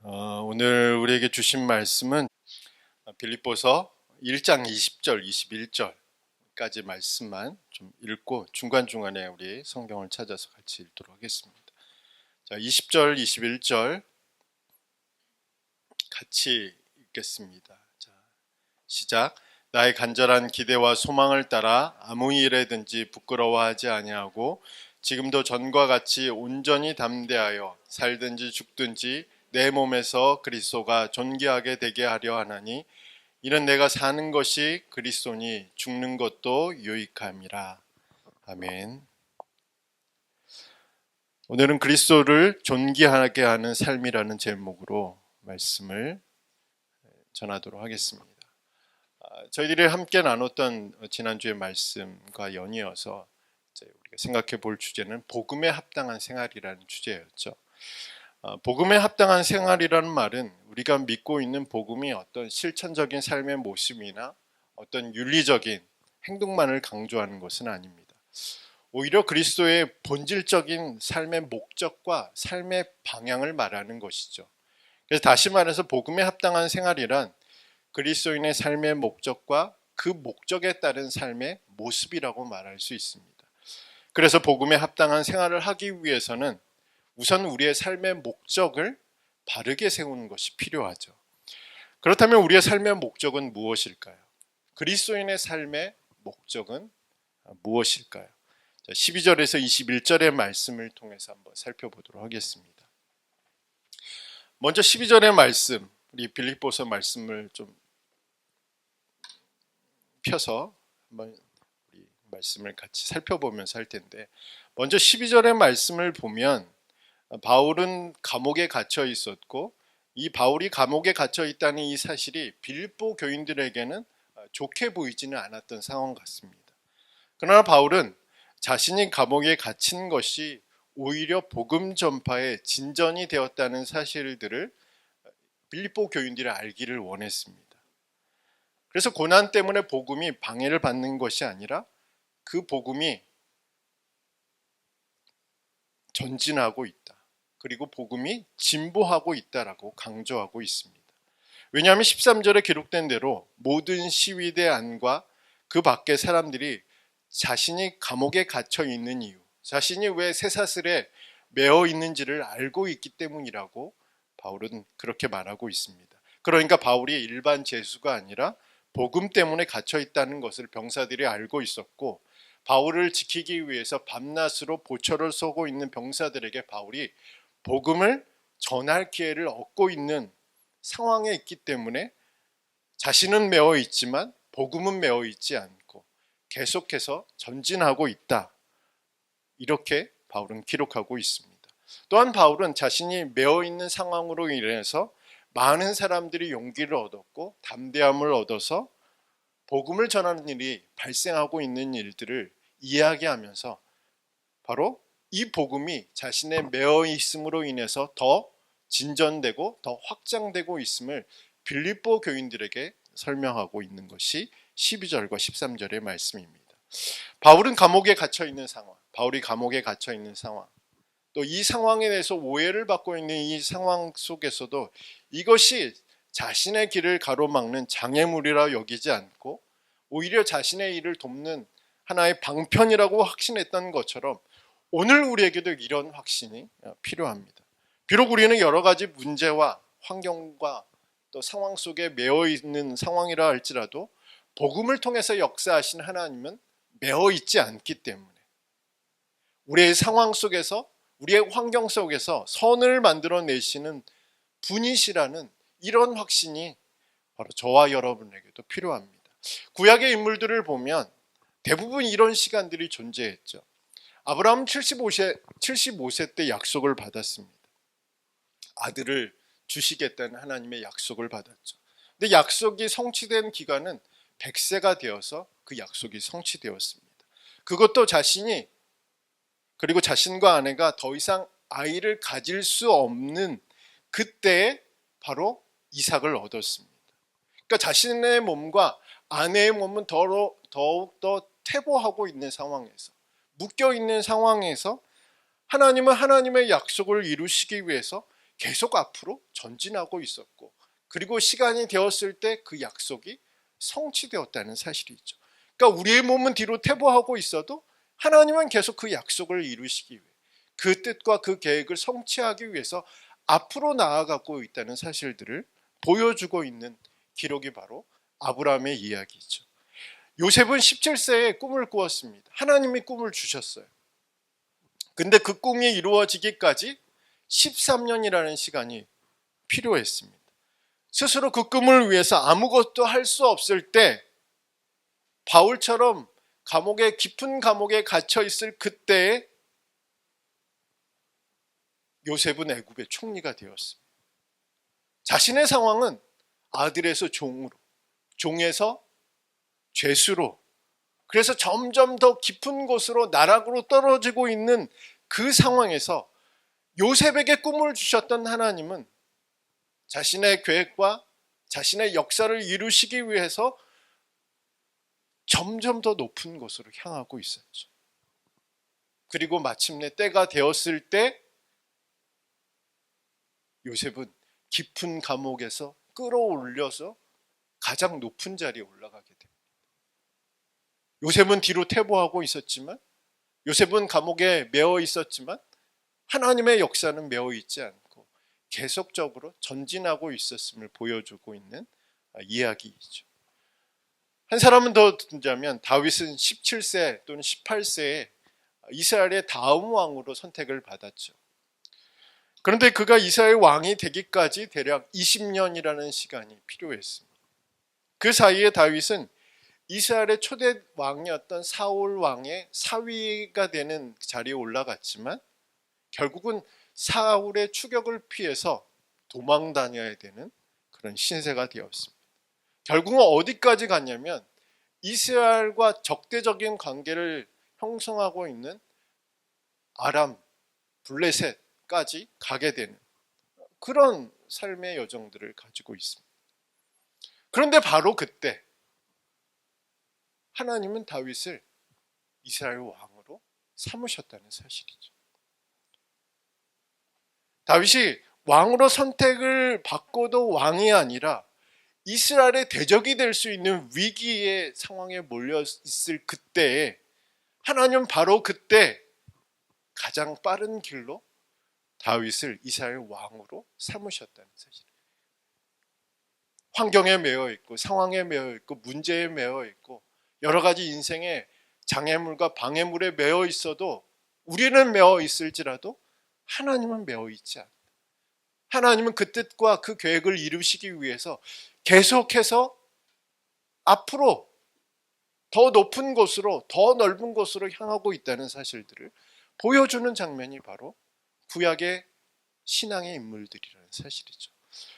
오늘 우리에게 주신 말씀은 빌립보서 1장 20절, 21절까지 말씀만 좀 읽고 중간중간에 우리 성경을 찾아서 같이 읽도록 하겠습니다. 자, 20절, 21절 같이 읽겠습니다. 자, 시작. 나의 간절한 기대와 소망을 따라 아무 일에든지 부끄러워하지 아니하고 지금도 전과 같이 온전히 담대하여 살든지 죽든지 내 몸에서 그리스도가 존귀하게 되게 하려 하나니 이는 내가 사는 것이 그리스도니 죽는 것도 유익함이라. 아멘. 오늘은 그리스도를 존귀하게 하는 삶이라는 제목으로 말씀을 전하도록 하겠습니다. 저희들이 함께 나눴던 지난주의 말씀과 연이어서 우리가 생각해 볼 주제는 복음에 합당한 생활이라는 주제였죠. 복음에 합당한 생활이라는 말은 우리가 믿고 있는 복음이 어떤 실천적인 삶의 모습이나 어떤 윤리적인 행동만을 강조하는 것은 아닙니다. 오히려 그리스도의 본질적인 삶의 목적과 삶의 방향을 말하는 것이죠. 그래서 다시 말해서 복음에 합당한 생활이란 그리스도인의 삶의 목적과 그 목적에 따른 삶의 모습이라고 말할 수 있습니다. 그래서 복음에 합당한 생활을 하기 위해서는 우선 우리의 삶의 목적을 바르게 세우는 것이 필요하죠. 그렇다면 우리의 삶의 목적은 무엇일까요? 그리스도인의 삶의 목적은 무엇일까요? 12절에서 21절의 말씀을 통해서 한번 살펴보도록 하겠습니다. 먼저 12절의 말씀, 우리 빌립보서 말씀을 좀 펴서 한번 우리 말씀을 같이 살펴보면서 할 텐데, 먼저 12절의 말씀을 보면 바울은 감옥에 갇혀 있었고 이 바울이 감옥에 갇혀 있다는 이 사실이 빌립보 교인들에게는 좋게 보이지는 않았던 상황 같습니다. 그러나 바울은 자신이 감옥에 갇힌 것이 오히려 복음 전파의 진전이 되었다는 사실들을 빌립보 교인들이 알기를 원했습니다. 그래서 고난 때문에 복음이 방해를 받는 것이 아니라 그 복음이 전진하고 있다. 그리고 복음이 진보하고 있다라고 강조하고 있습니다. 왜냐하면 13절에 기록된 대로 모든 시위대 안과 그 밖의 사람들이 자신이 감옥에 갇혀 있는 이유, 자신이 왜 쇠사슬에 매어 있는지를 알고 있기 때문이라고 바울은 그렇게 말하고 있습니다. 그러니까 바울이 일반 죄수가 아니라 복음 때문에 갇혀 있다는 것을 병사들이 알고 있었고, 바울을 지키기 위해서 밤낮으로 보초를 쏘고 있는 병사들에게 바울이 복음을 전할 기회를 얻고 있는 상황에 있기 때문에 자신은 매어 있지만 복음은 매어 있지 않고 계속해서 전진하고 있다. 이렇게 바울은 기록하고 있습니다. 또한 바울은 자신이 매어 있는 상황으로 인해서 많은 사람들이 용기를 얻었고 담대함을 얻어서 복음을 전하는 일이 발생하고 있는 일들을 이야기하면서 바로 이 복음이 자신의 매어 있음으로 인해서 더 진전되고 더 확장되고 있음을 빌립보 교인들에게 설명하고 있는 것이 12절과 13절의 말씀입니다. 바울이 감옥에 갇혀 있는 상황, 또 이 상황에 대해서 오해를 받고 있는 이 상황 속에서도 이것이 자신의 길을 가로막는 장애물이라 여기지 않고 오히려 자신의 일을 돕는 하나의 방편이라고 확신했던 것처럼 오늘 우리에게도 이런 확신이 필요합니다. 비록 우리는 여러 가지 문제와 환경과 또 상황 속에 매어 있는 상황이라 할지라도 복음을 통해서 역사하신 하나님은 매어 있지 않기 때문에 우리의 상황 속에서, 우리의 환경 속에서 선을 만들어내시는 분이시라는 이런 확신이 바로 저와 여러분에게도 필요합니다. 구약의 인물들을 보면 대부분 이런 시간들이 존재했죠. 아브라함은 75세 때 약속을 받았습니다. 아들을 주시겠다는 하나님의 약속을 받았죠. 근데 약속이 성취된 기간은 100세가 되어서 그 약속이 성취되었습니다. 그것도 자신이, 그리고 자신과 아내가 더 이상 아이를 가질 수 없는 그때에 바로 이삭을 얻었습니다. 그러니까 자신의 몸과 아내의 몸은 더욱더 퇴보하고 있는 상황에서, 묶여 있는 상황에서 하나님은 하나님의 약속을 이루시기 위해서 계속 앞으로 전진하고 있었고, 그리고 시간이 되었을 때 그 약속이 성취되었다는 사실이죠. 그러니까 우리의 몸은 뒤로 퇴보하고 있어도 하나님은 계속 그 약속을 이루시기 위해, 그 뜻과 그 계획을 성취하기 위해서 앞으로 나아가고 있다는 사실들을 보여주고 있는 기록이 바로 아브라함의 이야기죠. 요셉은 17세에 꿈을 꾸었습니다. 하나님이 꿈을 주셨어요. 근데 그 꿈이 이루어지기까지 13년이라는 시간이 필요했습니다. 스스로 그 꿈을 위해서 아무것도 할 수 없을 때, 바울처럼 깊은 감옥에 갇혀 있을 그때에 요셉은 애굽의 총리가 되었습니다. 자신의 상황은 아들에서 종으로, 종에서 죄수로, 그래서 점점 더 깊은 곳으로 나락으로 떨어지고 있는 그 상황에서 요셉에게 꿈을 주셨던 하나님은 자신의 계획과 자신의 역사를 이루시기 위해서 점점 더 높은 곳으로 향하고 있었죠. 그리고 마침내 때가 되었을 때 요셉은 깊은 감옥에서 끌어올려서 가장 높은 자리에 올라가게 됩니다. 요셉은 뒤로 퇴보하고 있었지만, 요셉은 감옥에 매어 있었지만 하나님의 역사는 매어 있지 않고 계속적으로 전진하고 있었음을 보여주고 있는 이야기이죠. 한 사람은 더 듣자면 다윗은 17세 또는 18세에 이스라엘의 다음 왕으로 선택을 받았죠. 그런데 그가 이스라엘 왕이 되기까지 대략 20년이라는 시간이 필요했습니다. 그 사이에 다윗은 이스라엘의 초대 왕이었던 사울 왕의 사위가 되는 자리에 올라갔지만 결국은 사울의 추격을 피해서 도망 다녀야 되는 그런 신세가 되었습니다. 결국은 어디까지 갔냐면 이스라엘과 적대적인 관계를 형성하고 있는 아람, 블레셋까지 가게 되는 그런 삶의 여정들을 가지고 있습니다. 그런데 바로 그때 하나님은 다윗을 이스라엘 왕으로 삼으셨다는 사실이죠. 다윗이 왕으로 선택을 받고도 왕이 아니라 이스라엘의 대적이 될 수 있는 위기의 상황에 몰려 있을 그때에 하나님은 바로 그때 가장 빠른 길로 다윗을 이스라엘 왕으로 삼으셨다는 사실. 환경에 매여 있고 상황에 매여 있고 문제에 매여 있고 여러 가지 인생의 장애물과 방해물에 매여 있어도, 우리는 매여 있을지라도 하나님은 매여 있지 않다. 하나님은 그 뜻과 그 계획을 이루시기 위해서 계속해서 앞으로 더 높은 곳으로, 더 넓은 곳으로 향하고 있다는 사실들을 보여주는 장면이 바로 구약의 신앙의 인물들이라는 사실이죠.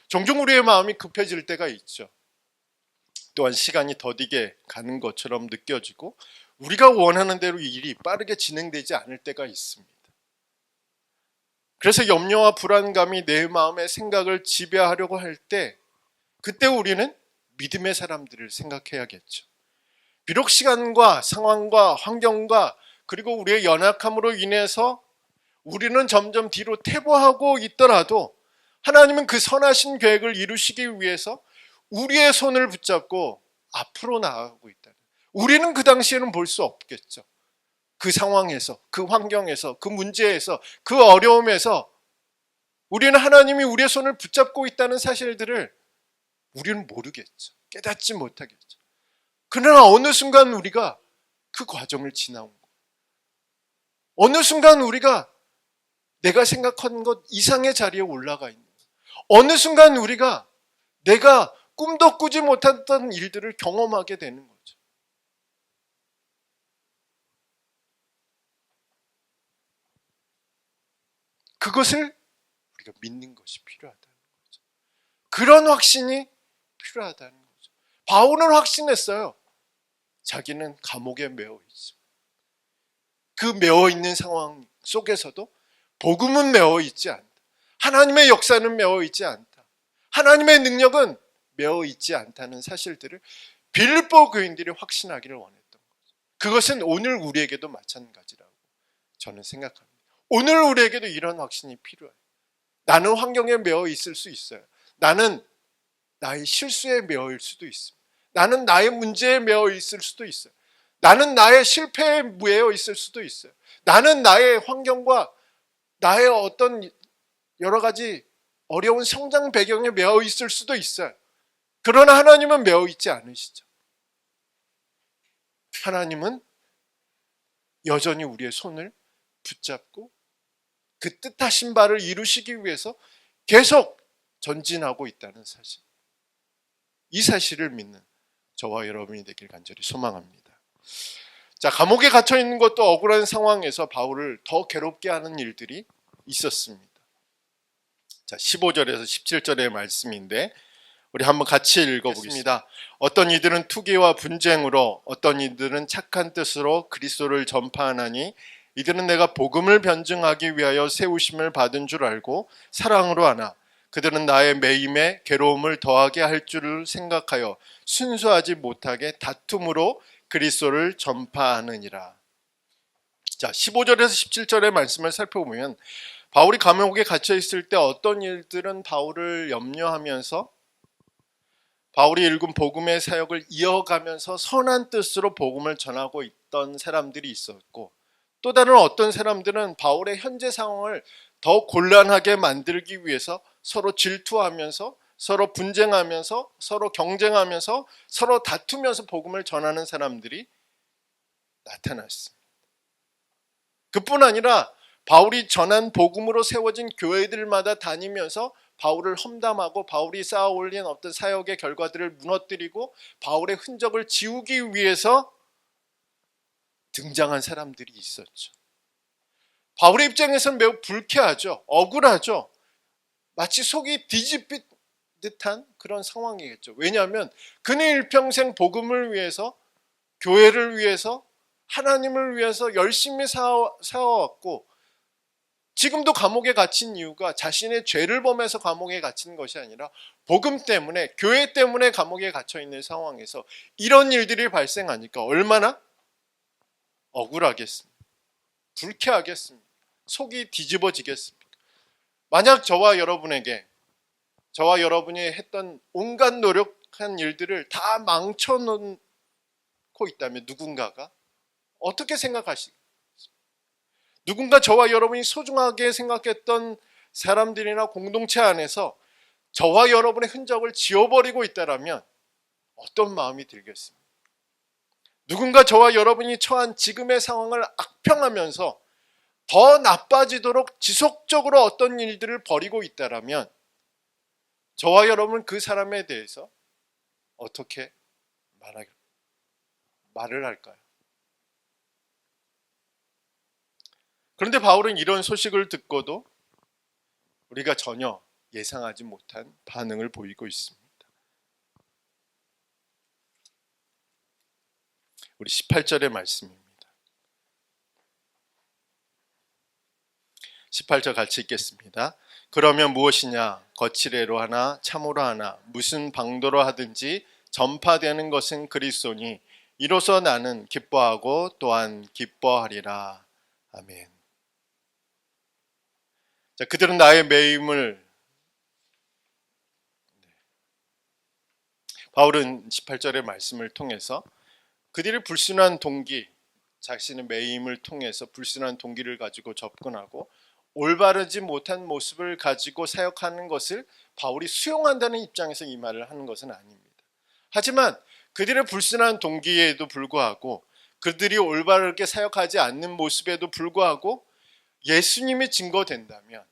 종종 우리의 마음이 급해질 때가 있죠. 또한 시간이 더디게 가는 것처럼 느껴지고 우리가 원하는 대로 일이 빠르게 진행되지 않을 때가 있습니다. 그래서 염려와 불안감이 내 마음의 생각을 지배하려고 할 때, 그때 우리는 믿음의 사람들을 생각해야겠죠. 비록 시간과 상황과 환경과 그리고 우리의 연약함으로 인해서 우리는 점점 뒤로 퇴보하고 있더라도 하나님은 그 선하신 계획을 이루시기 위해서 우리의 손을 붙잡고 앞으로 나아가고 있다는, 우리는 그 당시에는 볼 수 없겠죠. 그 상황에서, 그 환경에서, 그 문제에서, 그 어려움에서 우리는 하나님이 우리의 손을 붙잡고 있다는 사실들을 우리는 모르겠죠. 깨닫지 못하겠죠. 그러나 어느 순간 우리가 그 과정을 지나온 거예요. 어느 순간 우리가 내가 생각한 것 이상의 자리에 올라가 있는 거예요. 어느 순간 우리가 내가 꿈도 꾸지 못했던 일들을 경험하게 되는 거죠. 그것을 우리가 믿는 것이 필요하다는 거죠. 그런 확신이 필요하다는 거죠. 바울은 확신했어요. 자기는 감옥에 매어 있습니다. 그 매어 있는 상황 속에서도 복음은 매어 있지 않다. 하나님의 역사는 매어 있지 않다. 하나님의 능력은 매어 있지 않다는 사실들을 빌립보 교인들이 확신하기를 원했던 거죠. 그것은 오늘 우리에게도 마찬가지라고 저는 생각합니다. 오늘 우리에게도 이런 확신이 필요해요. 나는 환경에 매여 있을 수 있어요. 나는 나의 실수에 매여 있을 수도 있습니다. 나는 나의 문제에 매여 있을 수도 있어요. 나는 나의 실패에 매여 있을 수도 있어요. 나는 나의 환경과 나의 어떤 여러 가지 어려운 성장 배경에 매여 있을 수도 있어요. 그러나 하나님은 매여 있지 않으시죠. 하나님은 여전히 우리의 손을 붙잡고 그 뜻하신 바를 이루시기 위해서 계속 전진하고 있다는 사실. 이 사실을 믿는 저와 여러분이 되길 간절히 소망합니다. 자, 감옥에 갇혀 있는 것도 억울한 상황에서 바울을 더 괴롭게 하는 일들이 있었습니다. 자, 15절에서 17절의 말씀인데 우리 한번 같이 읽어보겠습니다. 어떤 이들은 투기와 분쟁으로, 어떤 이들은 착한 뜻으로 그리스도를 전파하나니 이들은 내가 복음을 변증하기 위하여 세우심을 받은 줄 알고 사랑으로 하나 그들은 나의 매임에 괴로움을 더하게 할 줄을 생각하여 순수하지 못하게 다툼으로 그리스도를 전파하느니라. 자, 15절에서 17절의 말씀을 살펴보면 바울이 감옥에 갇혀 있을 때 어떤 일들은 바울을 염려하면서 바울이 읽은 복음의 사역을 이어가면서 선한 뜻으로 복음을 전하고 있던 사람들이 있었고, 또 다른 어떤 사람들은 바울의 현재 상황을 더 곤란하게 만들기 위해서 서로 질투하면서 서로 분쟁하면서 서로 경쟁하면서 서로 다투면서 복음을 전하는 사람들이 나타났습니다. 그뿐 아니라 바울이 전한 복음으로 세워진 교회들마다 다니면서 바울을 험담하고 바울이 쌓아 올린 어떤 사역의 결과들을 무너뜨리고 바울의 흔적을 지우기 위해서 등장한 사람들이 있었죠. 바울의 입장에서는 매우 불쾌하죠. 억울하죠. 마치 속이 뒤집힌 듯한 그런 상황이겠죠. 왜냐하면 그는 일평생 복음을 위해서, 교회를 위해서, 하나님을 위해서 열심히 살아왔고 지금도 감옥에 갇힌 이유가 자신의 죄를 범해서 감옥에 갇힌 것이 아니라 복음 때문에, 교회 때문에 감옥에 갇혀 있는 상황에서 이런 일들이 발생하니까 얼마나 억울하겠습니까? 불쾌하겠습니까? 속이 뒤집어지겠습니까? 만약 저와 여러분이 했던 온갖 노력한 일들을 다 망쳐놓고 있다면 누군가가 어떻게 생각하시겠습니까? 누군가 저와 여러분이 소중하게 생각했던 사람들이나 공동체 안에서 저와 여러분의 흔적을 지워버리고 있다면 어떤 마음이 들겠습니까? 누군가 저와 여러분이 처한 지금의 상황을 악평하면서 더 나빠지도록 지속적으로 어떤 일들을 벌이고 있다면 저와 여러분은 그 사람에 대해서 어떻게 말을 할까요? 그런데 바울은 이런 소식을 듣고도 우리가 전혀 예상하지 못한 반응을 보이고 있습니다. 우리 18절의 말씀입니다. 18절 같이 읽겠습니다. 그러면 무엇이냐? 거칠애로 하나 참으로 하나 무슨 방도로 하든지 전파되는 것은 그리스도니 이로써 나는 기뻐하고 또한 기뻐하리라. 아멘. 자, 그들은 나의 매임을, 바울은 18절의 말씀을 통해서 그들이 불순한 동기, 자신의 매임을 통해서 불순한 동기를 가지고 접근하고 올바르지 못한 모습을 가지고 사역하는 것을 바울이 수용한다는 입장에서 이 말을 하는 것은 아닙니다. 하지만 그들의 불순한 동기에도 불구하고 그들이 올바르게 사역하지 않는 모습에도 불구하고 예수님이 증거된다면,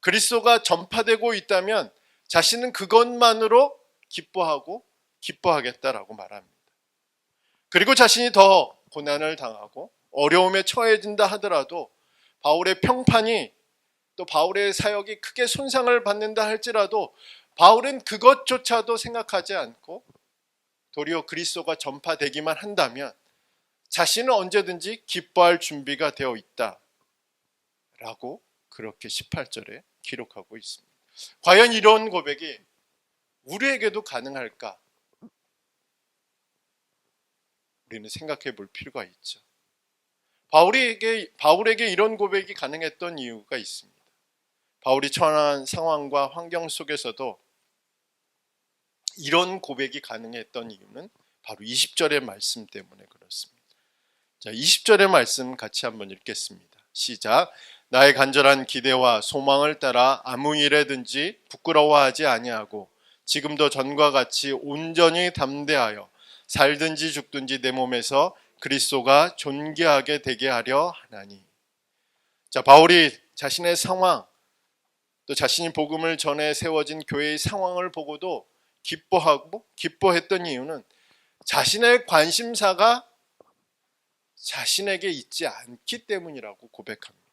그리스도가 전파되고 있다면 자신은 그것만으로 기뻐하고 기뻐하겠다라고 말합니다. 그리고 자신이 더 고난을 당하고 어려움에 처해진다 하더라도 바울의 평판이, 또 바울의 사역이 크게 손상을 받는다 할지라도 바울은 그것조차도 생각하지 않고 도리어 그리스도가 전파되기만 한다면 자신은 언제든지 기뻐할 준비가 되어 있다 라고 그렇게 18절에 기록하고 있습니다. 과연 이런 고백이 우리에게도 가능할까? 우리는 생각해 볼 필요가 있죠. 바울에게 이런 고백이 가능했던 이유가 있습니다. 바울이 처한 상황과 환경 속에서도 이런 고백이 가능했던 이유는 바로 20절의 말씀 때문에 그렇습니다. 자, 20절의 말씀 같이 한번 읽겠습니다. 시작. 나의 간절한 기대와 소망을 따라 아무 일에든지 부끄러워하지 아니하고 지금도 전과 같이 온전히 담대하여 살든지 죽든지 내 몸에서 그리스도가 존귀하게 되게 하려 하나니. 자, 바울이 자신의 상황, 또 자신이 복음을 전해 세워진 교회의 상황을 보고도 기뻐했던 이유는 자신의 관심사가 자신에게 있지 않기 때문이라고 고백합니다.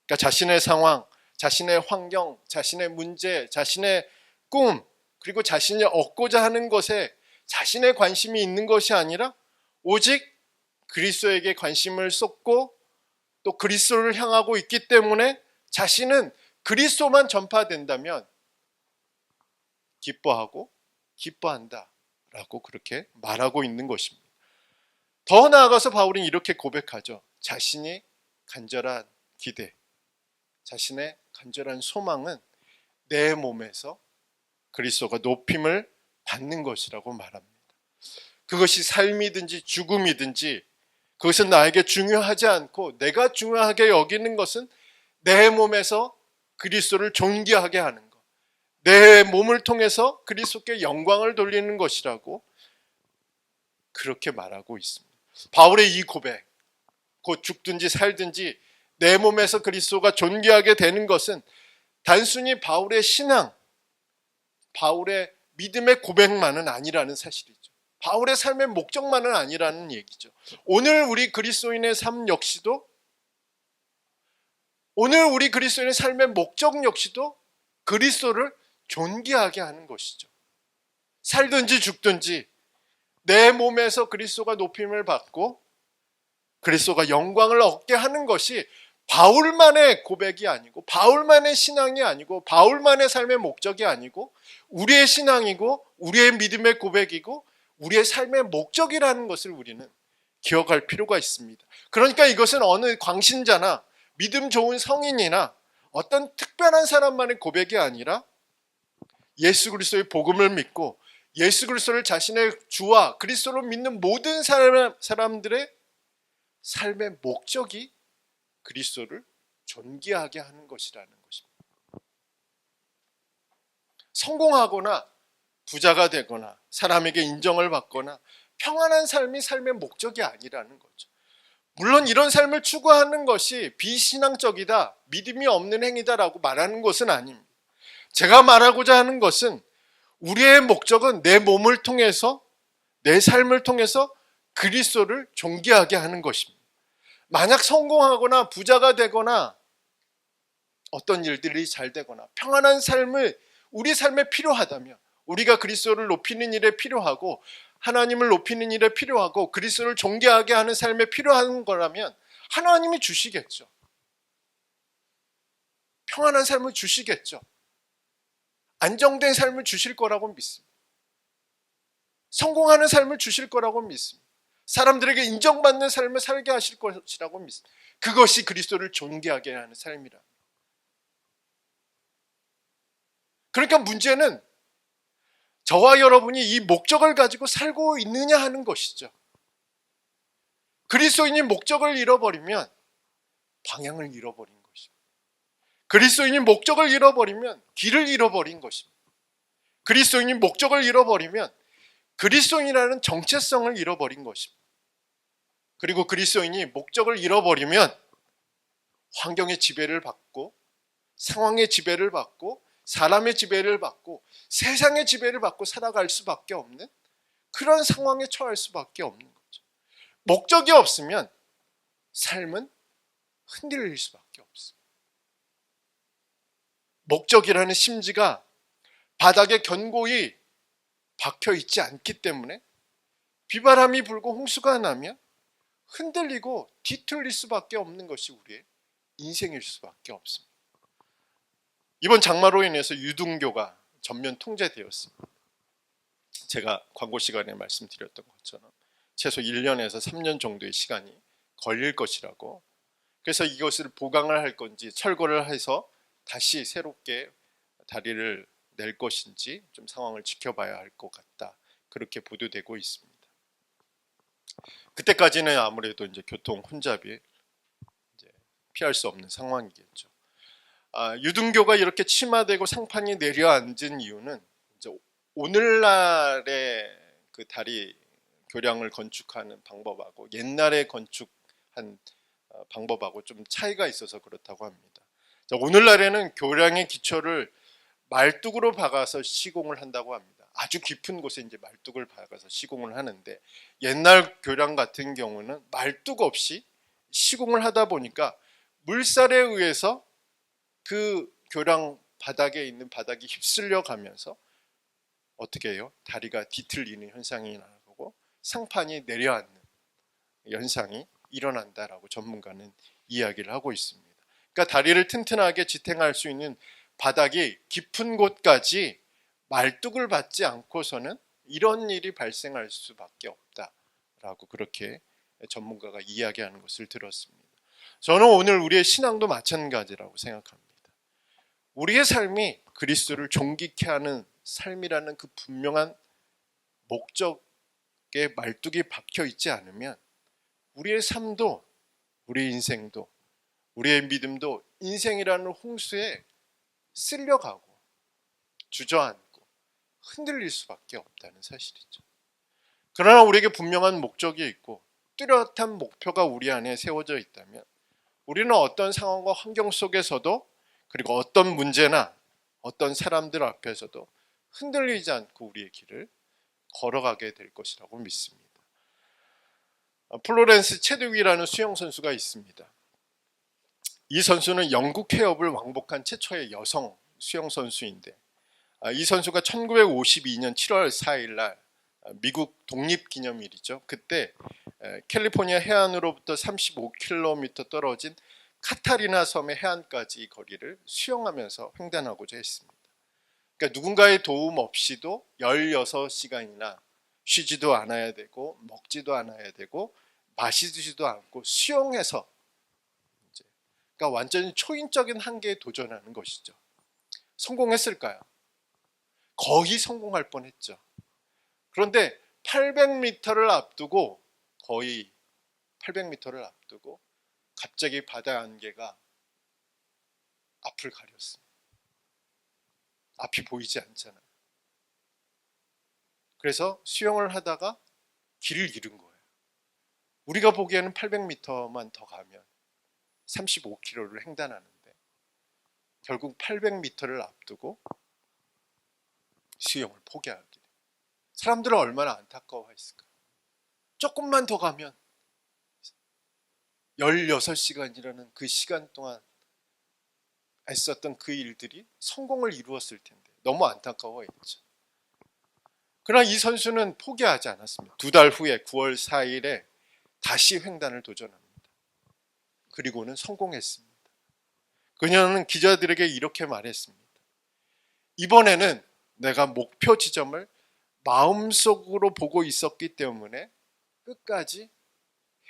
그러니까 자신의 상황, 자신의 환경, 자신의 문제, 자신의 꿈, 그리고 자신이 얻고자 하는 것에 자신의 관심이 있는 것이 아니라 오직 그리스도에게 관심을 쏟고 또 그리스도를 향하고 있기 때문에 자신은 그리스도만 전파된다면 기뻐하고 기뻐한다 라고 그렇게 말하고 있는 것입니다. 더 나아가서 바울은 이렇게 고백하죠. 자신이 간절한 기대, 자신의 간절한 소망은 내 몸에서 그리스도가 높임을 받는 것이라고 말합니다. 그것이 삶이든지 죽음이든지 그것은 나에게 중요하지 않고 내가 중요하게 여기는 것은 내 몸에서 그리스도를 존귀하게 하는 것, 내 몸을 통해서 그리스도께 영광을 돌리는 것이라고 그렇게 말하고 있습니다. 바울의 이 고백, 곧 죽든지 살든지 내 몸에서 그리스도가 존귀하게 되는 것은 단순히 바울의 신앙, 바울의 믿음의 고백만은 아니라는 사실이죠. 바울의 삶의 목적만은 아니라는 얘기죠. 오늘 우리 그리스도인의 삶 역시도, 오늘 우리 그리스도인의 삶의 목적 역시도 그리스도를 존귀하게 하는 것이죠. 살든지 죽든지 내 몸에서 그리스도가 높임을 받고 그리스도가 영광을 얻게 하는 것이 바울만의 고백이 아니고 바울만의 신앙이 아니고 바울만의 삶의 목적이 아니고 우리의 신앙이고 우리의 믿음의 고백이고 우리의 삶의 목적이라는 것을 우리는 기억할 필요가 있습니다. 그러니까 이것은 어느 광신자나 믿음 좋은 성인이나 어떤 특별한 사람만의 고백이 아니라 예수 그리스도의 복음을 믿고 예수 그리스도를 자신의 주와 그리스도로 믿는 모든 사람들의 삶의 목적이 그리스도를 존귀하게 하는 것이라는 것입니다. 성공하거나 부자가 되거나 사람에게 인정을 받거나 평안한 삶이 삶의 목적이 아니라는 거죠. 물론 이런 삶을 추구하는 것이 비신앙적이다, 믿음이 없는 행위다라고 말하는 것은 아닙니다. 제가 말하고자 하는 것은 우리의 목적은 내 몸을 통해서, 내 삶을 통해서 그리스도를 존귀하게 하는 것입니다. 만약 성공하거나 부자가 되거나 어떤 일들이 잘 되거나 평안한 삶을 우리 삶에 필요하다면, 우리가 그리스도를 높이는 일에 필요하고 하나님을 높이는 일에 필요하고 그리스도를 존귀하게 하는 삶에 필요한 거라면 하나님이 주시겠죠. 평안한 삶을 주시겠죠. 안정된 삶을 주실 거라고 믿습니다. 성공하는 삶을 주실 거라고 믿습니다. 사람들에게 인정받는 삶을 살게 하실 것이라고 믿습니다. 그것이 그리스도를 존귀하게 하는 삶이라. 그러니까 문제는 저와 여러분이 이 목적을 가지고 살고 있느냐 하는 것이죠. 그리스도인이 목적을 잃어버리면 방향을 잃어버린 것입니다. 그리스도인이 목적을 잃어버리면 길을 잃어버린 것입니다. 그리스도인이 목적을 잃어버리면 그리스도인이라는 정체성을 잃어버린 것입니다. 그리고 그리스도인이 목적을 잃어버리면 환경의 지배를 받고 상황의 지배를 받고 사람의 지배를 받고 세상의 지배를 받고 살아갈 수밖에 없는 그런 상황에 처할 수밖에 없는 거죠. 목적이 없으면 삶은 흔들릴 수밖에 없습니다. 목적이라는 심지가 바닥에 견고히 박혀 있지 않기 때문에 비바람이 불고 홍수가 나면 흔들리고 뒤틀릴 수밖에 없는 것이 우리의 인생일 수밖에 없습니다. 이번 장마로 인해서 유등교가 전면 통제되었습니다. 제가 광고 시간에 말씀드렸던 것처럼 최소 1년에서 3년 정도의 시간이 걸릴 것이라고, 그래서 이것을 보강을 할 건지 철거를 해서 다시 새롭게 다리를 낼 것인지 좀 상황을 지켜봐야 할 것 같다. 그렇게 보도되고 있습니다. 그때까지는 아무래도 이제 교통 혼잡이 이제 피할 수 없는 상황이겠죠. 유등교가 이렇게 침하되고 상판이 내려앉은 이유는 이제 오늘날의 그 다리 교량을 건축하는 방법하고 옛날에 건축한 방법하고 좀 차이가 있어서 그렇다고 합니다. 오늘날에는 교량의 기초를 말뚝으로 박아서 시공을 한다고 합니다. 아주 깊은 곳에 이제 말뚝을 박아서 시공을 하는데, 옛날 교량 같은 경우는 말뚝 없이 시공을 하다 보니까 물살에 의해서 그 교량 바닥에 있는 바닥이 휩쓸려 가면서 어떻게 해요? 다리가 뒤틀리는 현상이 나고 상판이 내려앉는 현상이 일어난다라고 전문가는 이야기를 하고 있습니다. 그러니까 다리를 튼튼하게 지탱할 수 있는 바닥이 깊은 곳까지 말뚝을 받지 않고서는 이런 일이 발생할 수밖에 없다라고 그렇게 전문가가 이야기하는 것을 들었습니다. 저는 오늘 우리의 신앙도 마찬가지라고 생각합니다. 우리의 삶이 그리스도를 존귀케 하는 삶이라는 그 분명한 목적에 말뚝이 박혀 있지 않으면 우리의 삶도, 우리의 인생도, 우리의 믿음도 인생이라는 홍수에 쓸려가고 주저앉고 흔들릴 수밖에 없다는 사실이죠. 그러나 우리에게 분명한 목적이 있고 뚜렷한 목표가 우리 안에 세워져 있다면 우리는 어떤 상황과 환경 속에서도, 그리고 어떤 문제나 어떤 사람들 앞에서도 흔들리지 않고 우리의 길을 걸어가게 될 것이라고 믿습니다. 플로렌스 체드윅이라는 수영 선수가 있습니다. 이 선수는 영국 해협을 왕복한 최초의 여성 수영 선수인데, 이 선수가 1952년 7월 4일 날 미국 독립기념일이죠. 그때 캘리포니아 해안으로부터 35km 떨어진 카타리나 섬의 해안까지 이 거리를 수영하면서 횡단하고자 했습니다. 그러니까 누군가의 도움 없이도 16시간이나 쉬지도 않아야 되고 먹지도 않아야 되고 마시지도 않고 수영해서, 그러니까 완전히 초인적인 한계에 도전하는 것이죠. 성공했을까요? 거의 성공할 뻔했죠. 그런데 800m를 앞두고, 거의 800m를 앞두고 갑자기 바다 안개가 앞을 가렸습니다. 앞이 보이지 않잖아요. 그래서 수영을 하다가 길을 잃은 거예요. 우리가 보기에는 800m만 더 가면 35km를 횡단하는데 결국 800m를 앞두고 수영을 포기하게 돼요. 사람들은 얼마나 안타까워했을까. 조금만 더 가면 16시간이라는 그 시간 동안 애썼던 그 일들이 성공을 이루었을 텐데 너무 안타까워했죠. 그러나 이 선수는 포기하지 않았습니다. 2달 후에 9월 4일에 다시 횡단을 도전합니다. 그리고는 성공했습니다. 그녀는 기자들에게 이렇게 말했습니다. 이번에는 내가 목표 지점을 마음속으로 보고 있었기 때문에 끝까지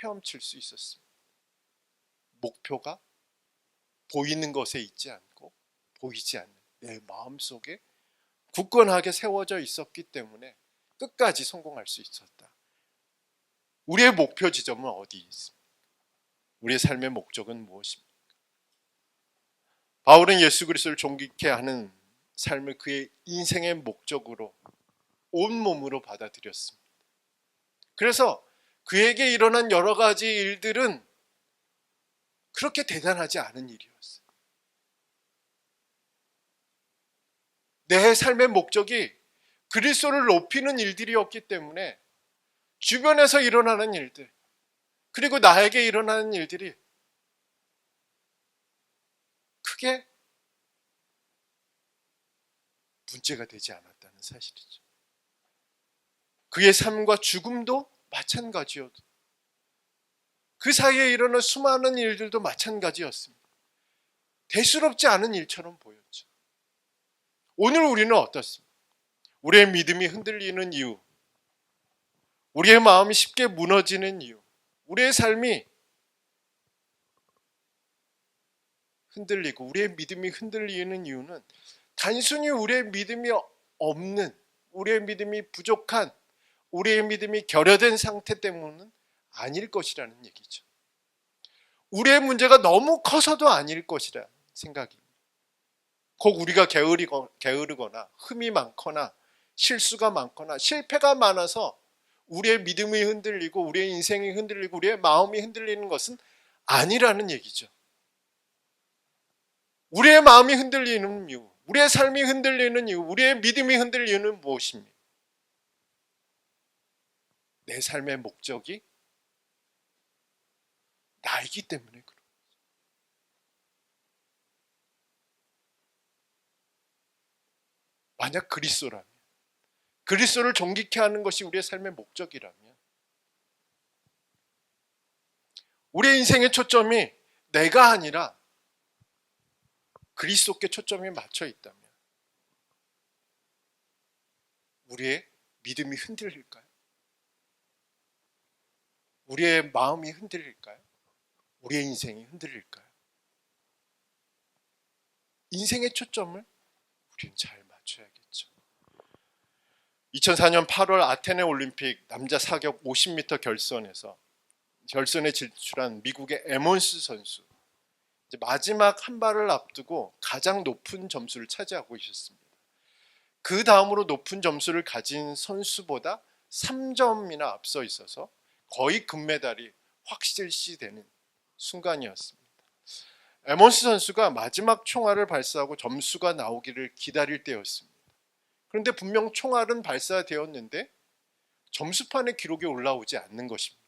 헤엄칠 수 있었습니다. 목표가 보이는 것에 있지 않고 보이지 않는 내 마음속에 굳건하게 세워져 있었기 때문에 끝까지 성공할 수 있었다. 우리의 목표 지점은 어디에 있습니까? 우리의 삶의 목적은 무엇입니까? 바울은 예수 그리스도를 존귀케 하는 삶을 그의 인생의 목적으로 온몸으로 받아들였습니다. 그래서 그에게 일어난 여러 가지 일들은 그렇게 대단하지 않은 일이었어요. 내 삶의 목적이 그리스도를 높이는 일들이었기 때문에 주변에서 일어나는 일들, 그리고 나에게 일어나는 일들이 크게 문제가 되지 않았다는 사실이죠. 그의 삶과 죽음도 마찬가지였고 그 사이에 일어난 수많은 일들도 마찬가지였습니다. 대수롭지 않은 일처럼 보였죠. 오늘 우리는 어떻습니까? 우리의 믿음이 흔들리는 이유, 우리의 마음이 쉽게 무너지는 이유, 우리의 삶이 흔들리고 우리의 믿음이 흔들리는 이유는 단순히 우리의 믿음이 없는, 우리의 믿음이 부족한, 우리의 믿음이 결여된 상태 때문은 아닐 것이라는 얘기죠. 우리의 문제가 너무 커서도 아닐 것이라 생각입니다. 꼭 우리가 게으르거나 흠이 많거나 실수가 많거나 실패가 많아서 우리의 믿음이 흔들리고 우리의 인생이 흔들리고 우리의 마음이 흔들리는 것은 아니라는 얘기죠. 우리의 마음이 흔들리는 이유, 우리의 삶이 흔들리는 이유, 우리의 믿음이 흔들리는 이유는 무엇입니까? 내 삶의 목적이 나이기 때문에 그런 거죠. 만약 그리스도라면, 그리스도를 존귀케 하는 것이 우리의 삶의 목적이라면, 우리의 인생의 초점이 내가 아니라 그리스도께 초점이 맞춰 있다면 우리의 믿음이 흔들릴까요? 우리의 마음이 흔들릴까요? 우리의 인생이 흔들릴까요? 인생의 초점을 우리는 잘 맞춰야겠죠. 2004년 8월 아테네 올림픽 남자 사격 50m 결선에 진출한 미국의 에몬스 선수, 이제 마지막 한 발을 앞두고 가장 높은 점수를 차지하고 있었습니다. 그 다음으로 높은 점수를 가진 선수보다 3점이나 앞서 있어서 거의 금메달이 확실시되는 순간이었습니다. 에몬스 선수가 마지막 총알을 발사하고 점수가 나오기를 기다릴 때였습니다. 그런데 분명 총알은 발사되었는데 점수판에 기록이 올라오지 않는 것입니다.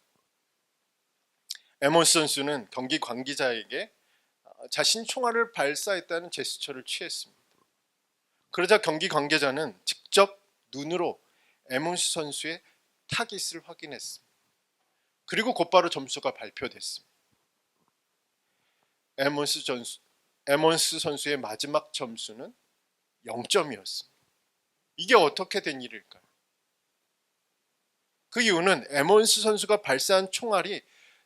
에몬스 선수는 경기 관계자에게 자신 총알을 발사했다는 제스처를 취했습니다. 그러자 경기 관계자는 직접 눈으로 에몬스 선수의 타깃을 확인했습니다. 그리고 곧바로 점수가 발표됐습니다. 에몬스 선수의 마지막 점수는 0점이었습니다. 이게 어떻게 된 일일까요? 그 이유는 에몬스 선수가 발사한 총알이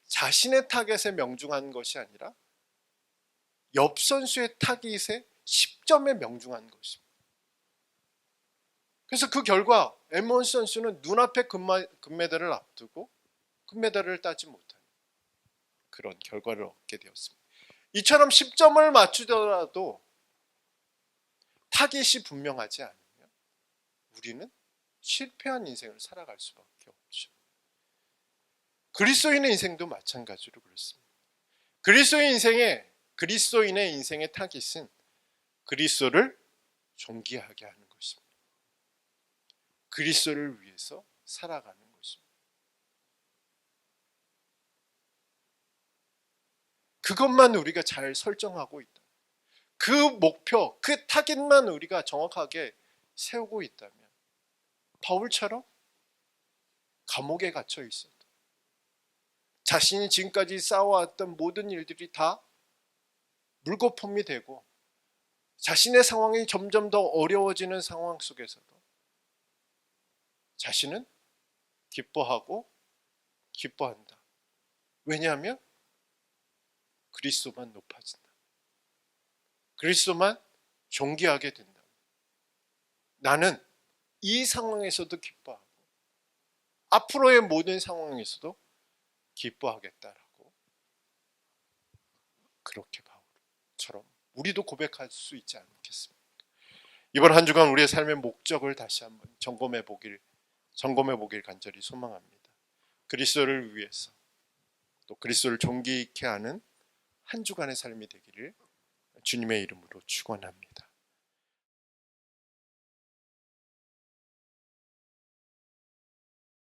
자신의 타겟에 명중한 것이 아니라 옆 선수의 타깃에 10점에 명중한 것입니다. 그래서 그 결과 에몬스 선수는 눈앞에 금메달을 앞두고 금메달을 따지 못한 그런 결과를 얻게 되었습니다. 이처럼 10점을 맞추더라도 타깃이 분명하지 않으면 우리는 실패한 인생을 살아갈 수밖에 없죠. 그리스도인의 인생도 마찬가지로 그렇습니다. 그리스도인의 인생의 타깃은 그리스도를 존귀하게 하는 것입니다. 그리스도를 위해서 살아가는 것입니다. 그것만 우리가 잘 설정하고 있다. 그 목표, 그 타깃만 우리가 정확하게 세우고 있다면 바울처럼 감옥에 갇혀 있어도 자신이 지금까지 쌓아왔던 모든 일들이 다 물거품이 되고 자신의 상황이 점점 더 어려워지는 상황 속에서도 자신은 기뻐하고 기뻐한다. 왜냐하면 그리스도만 높아진다. 그리스도만 존귀하게 된다. 나는 이 상황에서도 기뻐하고 앞으로의 모든 상황에서도 기뻐하겠다라고 그렇게 바울처럼 우리도 고백할 수 있지 않겠습니까? 이번 한 주간 우리의 삶의 목적을 다시 한번 점검해 보길 간절히 소망합니다. 그리스도를 위해서 또 그리스도를 존귀케 하는 한 주간의 삶이 되기를 주님의 이름으로 축원합니다.